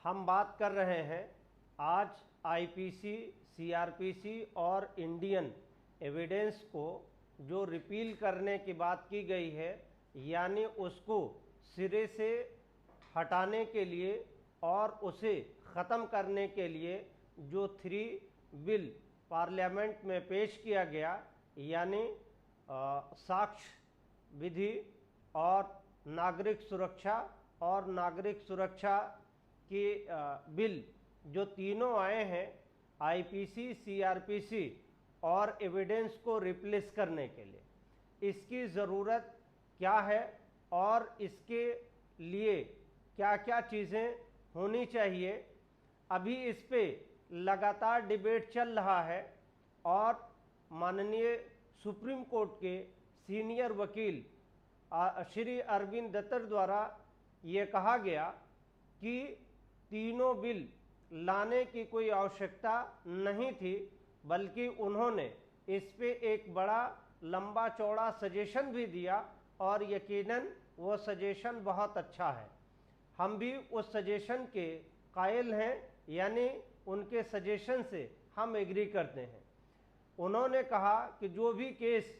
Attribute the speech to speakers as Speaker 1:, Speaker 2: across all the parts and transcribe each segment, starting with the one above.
Speaker 1: हम बात कर रहे हैं आज आईपीसी, सीआरपीसी और इंडियन एविडेंस को जो रिपील करने की बात की गई है, यानी उसको सिरे से हटाने के लिए और उसे ख़त्म करने के लिए जो 3 बिल पार्लियामेंट में पेश किया गया, यानी साक्ष्य विधि और नागरिक सुरक्षा की बिल जो तीनों आए हैं आईपीसी, सीआरपीसी और एविडेंस को रिप्लेस करने के लिए, इसकी ज़रूरत क्या है और इसके लिए क्या क्या चीज़ें होनी चाहिए। अभी इस पे लगातार डिबेट चल रहा है और माननीय सुप्रीम कोर्ट के सीनियर वकील श्री अरविंद दत्तर द्वारा ये कहा गया कि तीनों बिल लाने की कोई आवश्यकता नहीं थी, बल्कि उन्होंने इस पे एक बड़ा लंबा चौड़ा सजेशन भी दिया और यकीनन वो सजेशन बहुत अच्छा है। हम भी उस सजेशन के कायल हैं, यानी उनके सजेशन से हम एग्री करते हैं। उन्होंने कहा कि जो भी केस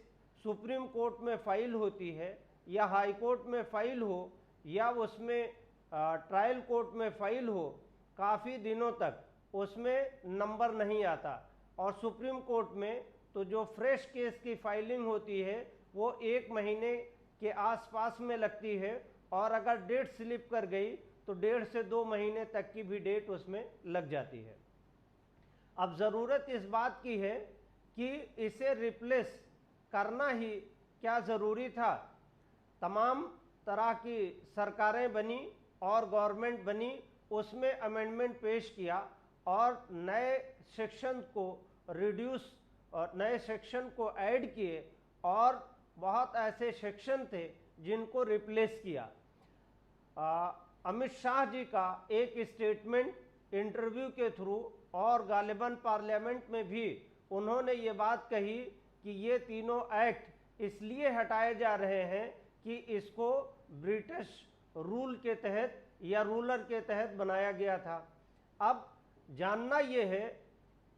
Speaker 1: सुप्रीम कोर्ट में फाइल होती है या हाई कोर्ट में फाइल हो या उसमें ट्रायल कोर्ट में फाइल हो, काफ़ी दिनों तक उसमें नंबर नहीं आता और सुप्रीम कोर्ट में तो जो फ्रेश केस की फाइलिंग होती है वो 1 महीने के आसपास में लगती है और अगर डेट स्लिप कर गई तो 1.5 से 2 महीने तक की भी डेट उसमें लग जाती है। अब ज़रूरत इस बात की है कि इसे रिप्लेस करना ही क्या ज़रूरी था। तमाम तरह की सरकारें बनी और गवर्नमेंट बनी, उसमें अमेंडमेंट पेश किया और नए सेक्शन को रिड्यूस और नए सेक्शन को ऐड किए और बहुत ऐसे सेक्शन थे जिनको रिप्लेस किया। अमित शाह जी का एक स्टेटमेंट इंटरव्यू के थ्रू और गालिबन पार्लियामेंट में भी उन्होंने ये बात कही कि ये तीनों एक्ट इसलिए हटाए जा रहे हैं कि इसको ब्रिटिश रूल के तहत या रूलर के तहत बनाया गया था। अब जानना ये है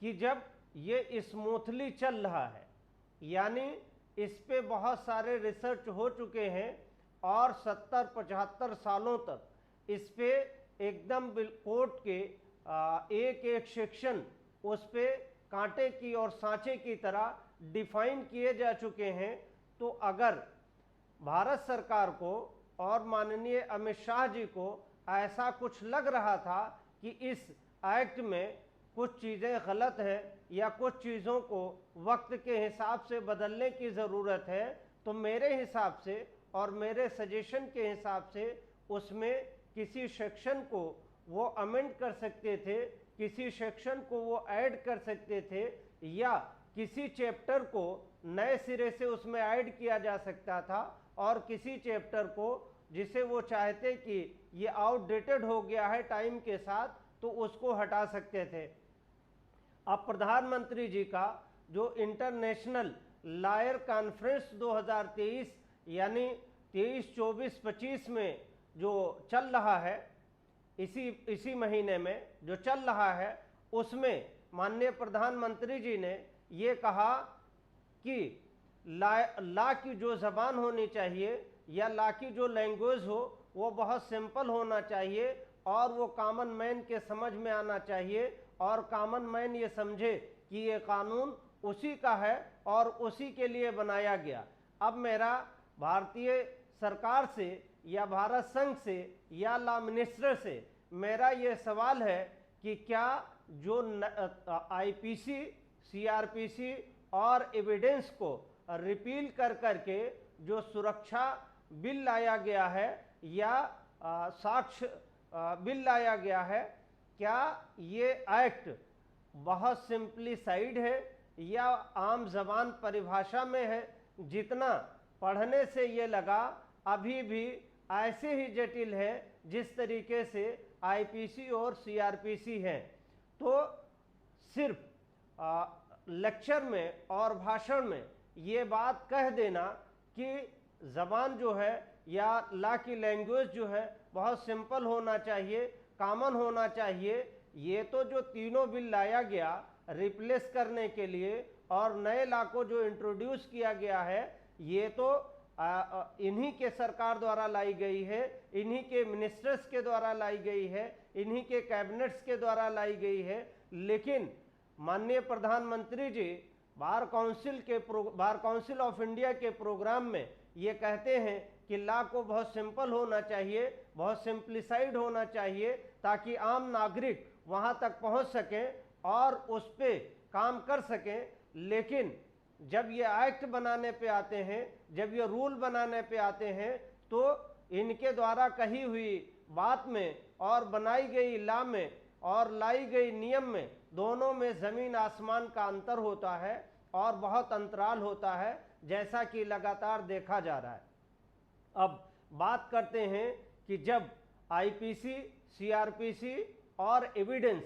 Speaker 1: कि जब ये स्मूथली चल रहा है, यानी इस पे बहुत सारे रिसर्च हो चुके हैं और 70-75 सालों तक इस पे एकदम कोर्ट के एक एक सेक्शन उस पे कांटे की और सांचे की तरह डिफाइन किए जा चुके हैं, तो अगर भारत सरकार को और माननीय अमित शाह जी को ऐसा कुछ लग रहा था कि इस एक्ट में कुछ चीज़ें गलत हैं या कुछ चीज़ों को वक्त के हिसाब से बदलने की ज़रूरत है, तो मेरे हिसाब से और मेरे सजेशन के हिसाब से उसमें किसी सेक्शन को वो अमेंड कर सकते थे, किसी सेक्शन को वो ऐड कर सकते थे या किसी चैप्टर को नए सिरे से उसमें ऐड किया जा सकता था और किसी चैप्टर को जिसे वो चाहते कि ये आउटडेटेड हो गया है टाइम के साथ, तो उसको हटा सकते थे। अब प्रधानमंत्री जी का जो इंटरनेशनल लॉयर कॉन्फ्रेंस 2023 यानी 23, 24, 25 में जो चल रहा है, इसी महीने में जो चल रहा है, उसमें माननीय प्रधानमंत्री जी ने ये कहा कि ला की जो ज़बान होनी चाहिए या ला की जो लैंग्वेज हो वो बहुत सिंपल होना चाहिए और वो कॉमन मैन के समझ में आना चाहिए और कॉमन मैन ये समझे कि ये कानून उसी का है और उसी के लिए बनाया गया। अब मेरा भारतीय सरकार से या भारत संघ से या लॉ मिनिस्टर से मेरा ये सवाल है कि क्या जो आईपीसी, सीआरपीसी और एविडेंस को रिपील कर करके जो सुरक्षा बिल लाया गया है या साक्ष्य बिल लाया गया है, क्या ये एक्ट बहुत सिंप्लीसाइड है या आम जबान परिभाषा में है? जितना पढ़ने से ये लगा अभी भी ऐसे ही जटिल है जिस तरीके से आईपीसी और सीआरपीसी है। तो सिर्फ लेक्चर में और भाषण में ये बात कह देना कि ज़बान जो है या लॉ की लैंग्वेज जो है बहुत सिंपल होना चाहिए, कॉमन होना चाहिए। ये तो जो तीनों बिल लाया गया रिप्लेस करने के लिए और नए लॉ को जो इंट्रोड्यूस किया गया है, ये तो इन्हीं के सरकार द्वारा लाई गई है, इन्हीं के मिनिस्टर्स के द्वारा लाई गई है, इन्हीं के कैबिनेट्स के द्वारा लाई गई है। लेकिन माननीय प्रधानमंत्री जी बार काउंसिल ऑफ इंडिया के प्रोग्राम में ये कहते हैं कि लॉ को बहुत सिंपल होना चाहिए, बहुत सिंप्लीसाइड होना चाहिए, ताकि आम नागरिक वहां तक पहुंच सकें और उस पे काम कर सकें। लेकिन जब ये एक्ट बनाने पे आते हैं, जब ये रूल बनाने पे आते हैं, तो इनके द्वारा कही हुई बात में और बनाई गई लॉ में और लाई गई नियम में, दोनों में जमीन आसमान का अंतर होता है और बहुत अंतराल होता है, जैसा कि लगातार देखा जा रहा है। अब बात करते हैं कि जब आईपीसी, सीआरपीसी और एविडेंस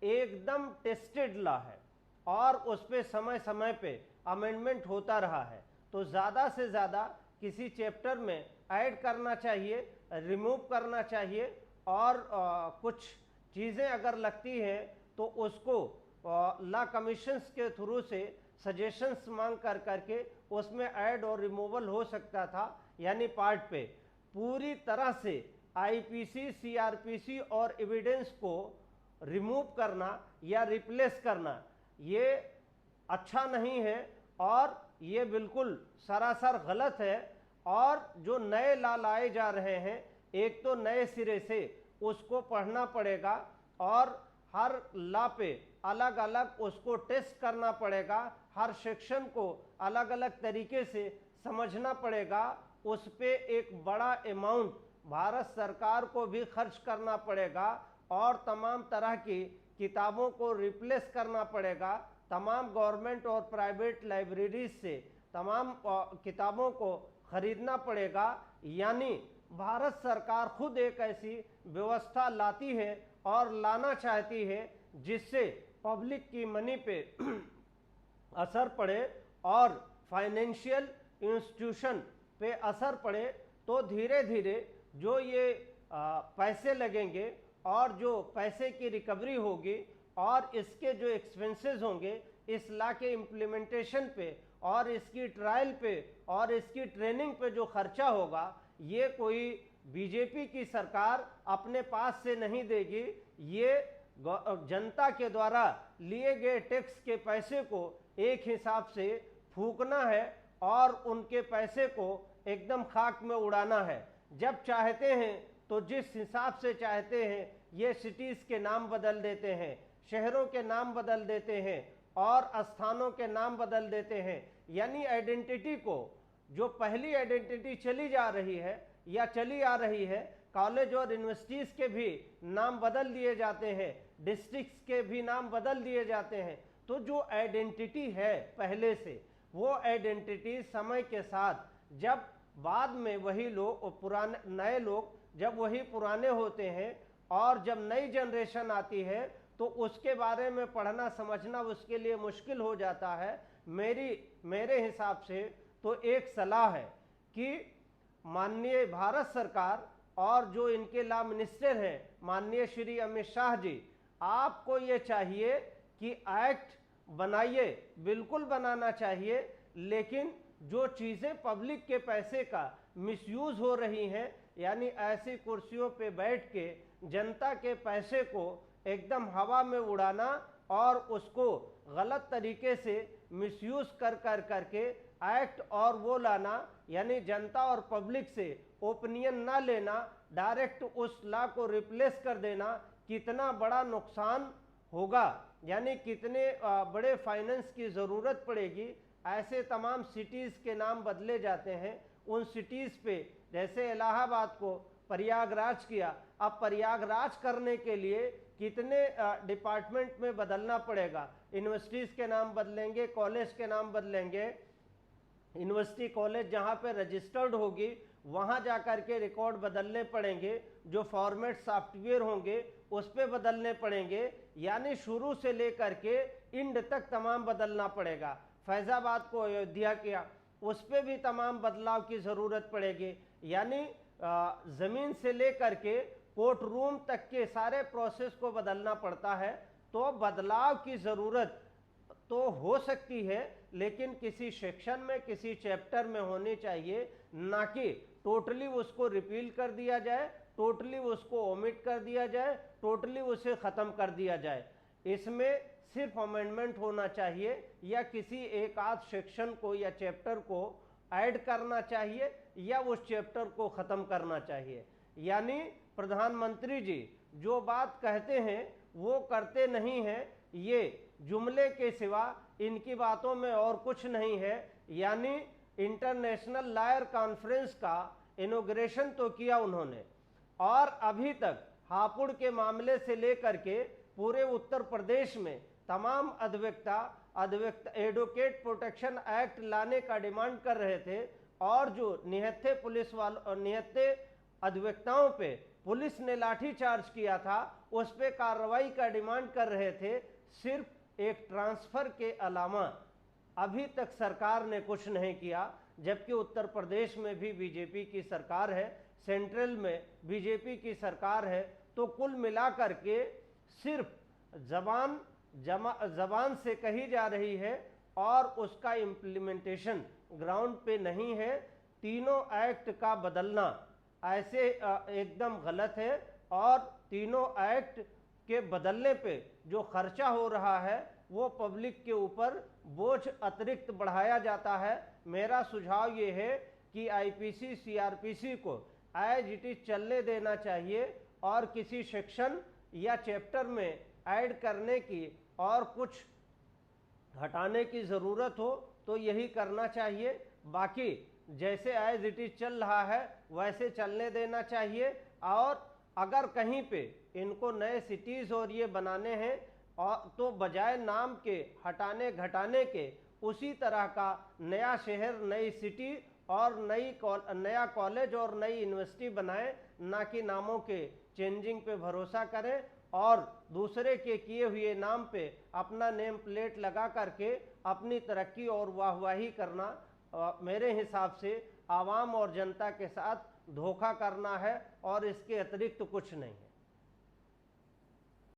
Speaker 1: एकदम टेस्टेड लॉ है और उस पे समय समय पे अमेंडमेंट होता रहा है, तो ज़्यादा से ज़्यादा किसी चैप्टर में ऐड करना चाहिए, रिमूव करना चाहिए, और कुछ चीज़ें अगर लगती हैं तो उसको लॉ कमीशंस के थ्रू से सजेशंस मांग कर करके उसमें ऐड और रिमूवल हो सकता था। यानी पार्ट पे पूरी तरह से आईपीसी, सीआरपीसी और एविडेंस को रिमूव करना या रिप्लेस करना ये अच्छा नहीं है और ये बिल्कुल सरासर गलत है। और जो नए लॉ लाए जा रहे हैं, एक तो नए सिरे से उसको पढ़ना पड़ेगा और हर लॉ पे अलग अलग उसको टेस्ट करना पड़ेगा, हर सेक्शन को अलग अलग तरीके से समझना पड़ेगा, उस पे एक बड़ा अमाउंट भारत सरकार को भी खर्च करना पड़ेगा और तमाम तरह की किताबों को रिप्लेस करना पड़ेगा। तमाम गवर्नमेंट और प्राइवेट लाइब्रेरीज से तमाम किताबों को खरीदना पड़ेगा। यानी भारत सरकार खुद एक ऐसी व्यवस्था लाती है और लाना चाहती है जिससे पब्लिक की मनी पे असर पड़े और फाइनेंशियल इंस्टीट्यूशन पे असर पड़े। तो धीरे धीरे जो ये पैसे लगेंगे और जो पैसे की रिकवरी होगी और इसके जो एक्सपेंसेस होंगे इस लॉ के इम्प्लीमेंटेशन पे और इसकी ट्रायल पे और इसकी ट्रेनिंग पे जो खर्चा होगा, ये कोई बीजेपी की सरकार अपने पास से नहीं देगी। ये जनता के द्वारा लिए गए टैक्स के पैसे को एक हिसाब से फूकना है और उनके पैसे को एकदम खाक में उड़ाना है। जब चाहते हैं तो जिस हिसाब से चाहते हैं ये सिटीज़ के नाम बदल देते हैं, शहरों के नाम बदल देते हैं और स्थानों के नाम बदल देते हैं। यानी आइडेंटिटी को, जो पहली आइडेंटिटी चली जा रही है या चली आ रही है, कॉलेज और यूनिवर्सिटीज़ के भी नाम बदल दिए जाते हैं, डिस्ट्रिक्ट्स के भी नाम बदल दिए जाते हैं। तो जो आइडेंटिटी है पहले से, वो आइडेंटिटी समय के साथ जब बाद में वही लोग पुराने नए लोग जब वही पुराने होते हैं और जब नई जनरेशन आती है तो उसके बारे में पढ़ना समझना उसके लिए मुश्किल हो जाता है। मेरे हिसाब से तो एक सलाह है कि माननीय भारत सरकार और जो इनके लॉ मिनिस्टर हैं माननीय श्री अमित शाह जी, आपको ये चाहिए कि एक्ट बनाइए, बिल्कुल बनाना चाहिए, लेकिन जो चीज़ें पब्लिक के पैसे का मिसयूज हो रही हैं, यानी ऐसी कुर्सियों पे बैठ के जनता के पैसे को एकदम हवा में उड़ाना और उसको गलत तरीके से मिसयूज करके एक्ट और वो लाना, यानी जनता और पब्लिक से ओपिनियन ना लेना, डायरेक्ट उस लॉ को रिप्लेस कर देना, कितना बड़ा नुकसान होगा, यानी कितने बड़े फाइनेंस की ज़रूरत पड़ेगी। ऐसे तमाम सिटीज़ के नाम बदले जाते हैं, उन सिटीज़ पे जैसे इलाहाबाद को प्रयागराज किया, अब प्रयागराज करने के लिए कितने डिपार्टमेंट में बदलना पड़ेगा। यूनिवर्सिटीज़ के नाम बदलेंगे, कॉलेज के नाम बदलेंगे, यूनिवर्सिटी कॉलेज जहाँ पे रजिस्टर्ड होगी वहाँ जा कर के रिकॉर्ड बदलने पड़ेंगे, जो फॉर्मेट सॉफ्टवेयर होंगे उस पर बदलने पड़ेंगे, यानी शुरू से लेकर के इंड तक तमाम बदलना पड़ेगा। फैज़ाबाद को अयोध्या किया, उस पर भी तमाम बदलाव की ज़रूरत पड़ेगी, यानी ज़मीन से लेकर के कोर्ट रूम तक के सारे प्रोसेस को बदलना पड़ता है, तो बदलाव की ज़रूरत तो हो सकती है, लेकिन किसी सेक्शन में, किसी चैप्टर में होनी चाहिए, ना कि टोटली उसको रिपील कर दिया जाए, टोटली उसको ओमिट कर दिया जाए, टोटली उसे ख़त्म कर दिया जाए। इसमें सिर्फ अमेंडमेंट होना चाहिए या किसी एक आध सेक्शन को या चैप्टर को ऐड करना चाहिए या उस चैप्टर को ख़त्म करना चाहिए। यानी प्रधानमंत्री जी जो बात कहते हैं वो करते नहीं हैं, ये जुमले के सिवा इनकी बातों में और कुछ नहीं है। यानी इंटरनेशनल लॉयर कॉन्फ्रेंस का इनॉग्रेशन तो किया उन्होंने, और अभी तक हापुड़ के मामले से लेकर के पूरे उत्तर प्रदेश में तमाम अधिवक्ता एडवोकेट प्रोटेक्शन एक्ट लाने का डिमांड कर रहे थे, और जो निहत्थे पुलिस वालों, निहत्थे अधिवक्ताओं पे पुलिस ने लाठीचार्ज किया था, उस पे कार्रवाई का डिमांड कर रहे थे। सिर्फ एक ट्रांसफर के अलावा अभी तक सरकार ने कुछ नहीं किया, जबकि उत्तर प्रदेश में भी बीजेपी की सरकार है, सेंट्रल में बीजेपी की सरकार है। तो कुल मिलाकर के सिर्फ जबान से कही जा रही है और उसका इम्प्लीमेंटेशन ग्राउंड पे नहीं है। तीनों एक्ट का बदलना ऐसे एकदम गलत है, और तीनों एक्ट के बदलने पे जो खर्चा हो रहा है वो पब्लिक के ऊपर बोझ अतिरिक्त बढ़ाया जाता है। मेरा सुझाव ये है कि आईपीसी सीआरपीसी को एज इट इज चलने देना चाहिए, और किसी सेक्शन या चैप्टर में ऐड करने की और कुछ हटाने की ज़रूरत हो तो यही करना चाहिए। बाकी जैसे एज इट इज चल रहा है वैसे चलने देना चाहिए, और अगर कहीं पे इनको नए सिटीज़ और ये बनाने हैं और तो बजाय नाम के हटाने घटाने के उसी तरह का नया शहर, नई सिटी और नया कॉलेज और नई यूनिवर्सिटी बनाएं, ना कि नामों के चेंजिंग पे भरोसा करें और दूसरे के किए हुए नाम पे अपना नेम प्लेट लगा करके अपनी तरक्की और वाहवाही करना मेरे हिसाब से आवाम और जनता के साथ धोखा करना है, और इसके अतिरिक्त कुछ नहीं है।